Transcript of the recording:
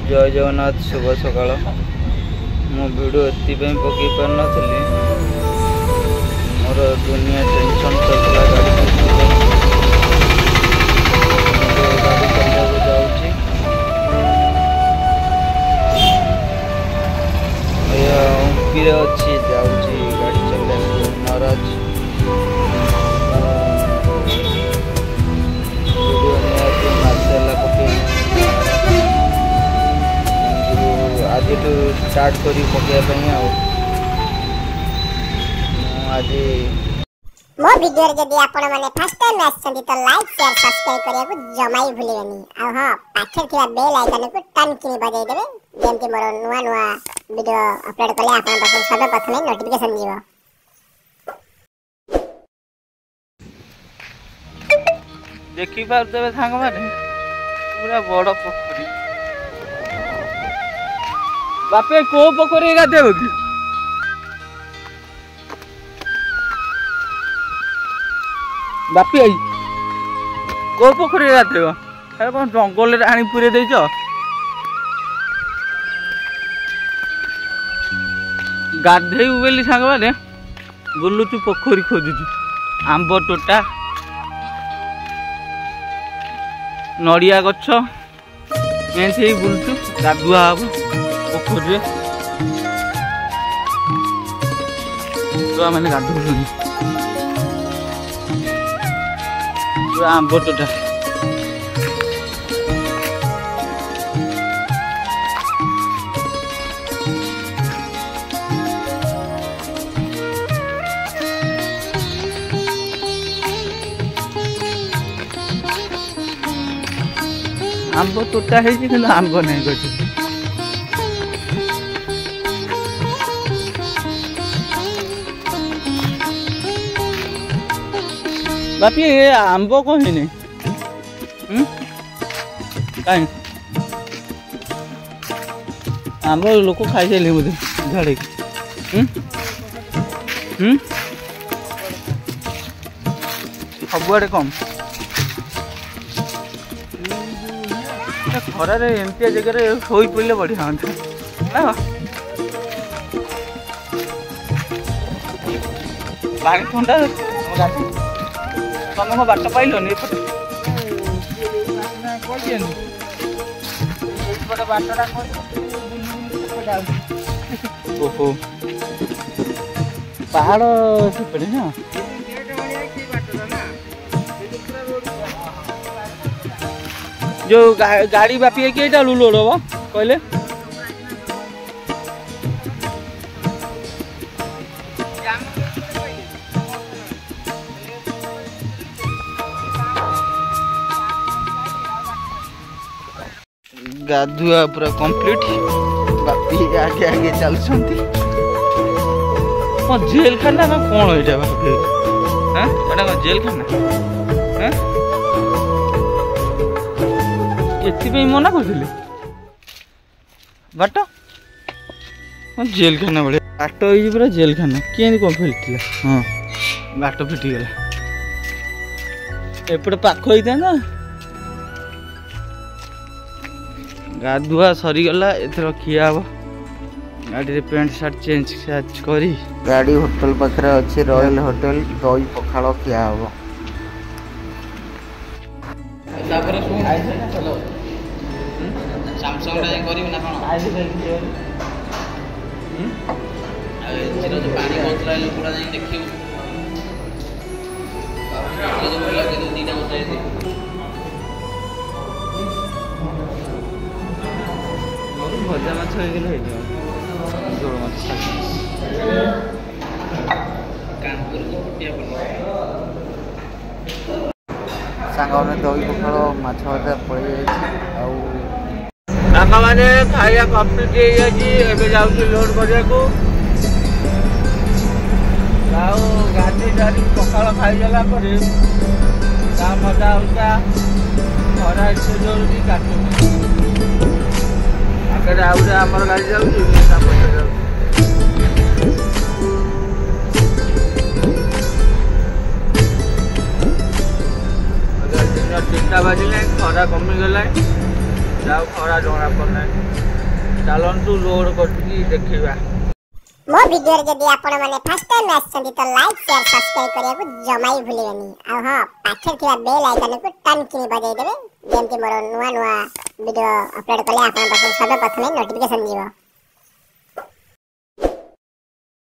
जय जगन्नाथ शुभ सकाल मो वीडियो एति पकई पार नी मोर दुनिया टेंशन चलता गाड़ी गाड़ी चलने जाऊँगी उम्पी अच्छी जाऊँगी गाड़ी चलने नाराज आज स्टार्ट करी पकड़ा आज मो वीडियो जदि आपण माने फर्स्ट टाइम आछन तो लाइक शेयर सब्सक्राइब करिया को जमाई भूलिबेनी आ हां पाछे थिया बेल आइकन को टन किनी बजाई देबे जेंति मोर नुवा नुवा वीडियो अपलोड करले आपण पास सबे प्रथमे नोटिफिकेशन जीवो। देखि पारते सांग माने पूरा बड़ पोखरी बापे को पोखरी गाधेब कि बापी आई को पोखरी गाधेब अरे कौन जंगल आनी पूरे देच गाधेबू बोली सांग मैंने बुलुचु पोखरी खोजुचु आंब टोटा नड़िया गछ एमती बुलुचु गाधुआ हम पोखरी छुआ मैंने गाधुन पूरा आंब टोटा आंब टोटा है कि आंब नहीं गछ बापी ये आंब कौन है कहीं आंब लोक खाई सारे बोधे झाड़े सबुआड़े कम खरार एमती जगह हो पड़े बढ़िया हाँ पानी ठंडा तुम बाट पाइलनि ओहो पहाड़ सेपटे ना जो गाड़ी बापी कि लोड हम कहले गाधुआ पूरा कंप्लीट बापी आगे आगे चलती जेल खाना ना कौन है बापी हाँ जेल खाना ये मना कर बाट जेल खाना बड़े बाट हो पूरा जेल खाना किए कौन फिटी हाँ बाट फिटीगला एपटे पाख होता ना गाधुआ सरीगला एथर खिया हम गाड़ी पेंट सार्ट चेंज करी गाड़ी होटल पाखे अच्छे रॉयल होटल दही पखाड़ खिया हम सैमसंग ना पानी बोतल पूरा देखिए भजा माछ झोल माछ सांग दही पखाड़ माछ भजा पड़े सांग मैंने खाया कम्प्लीट जाऊँ लोड करने को गाधी डाली पखाड़ खाईदेला मजा होता खरा एसे जोर भी काटुनी आगे आउे आमर गाड़ी जाऊँगी दिन 3टा बाजिले खरा कमिगला ଯାଉ ଖରା ଜଣା ପଡୁନାହିଁ। ଚାଲନ୍ତୁ ରୋଡ କରିକି ଦେଖିବା। ମୋ ଭିଡିଓରେ ଯଦି ଆପଣ ମାନେ ଫାର୍ଷ୍ଟ ଟାଇମ୍ ଆସିଛନ୍ତି ତ ଲାଇକ୍ ସେୟାର ସବସ୍କ୍ରାଇବ କରିବାକୁ ଜମା ବି ଭୁଲିବେନି। ଆଉ ହଁ ପାଖରେ ଥିବା ବେଲ୍ ଆଇକନକୁ ଟନ୍ କିନି ବଜାଇ ଦେବେ, ଯେମିତି ମୋର ନୂଆ ନୂଆ ଭିଡିଓ ଅପଲୋଡ କଲେ ଆପଣଙ୍କ ପାଖକୁ ସର୍ବପ୍ରଥମେ ନୋଟିଫିକେସନ ଯିବ।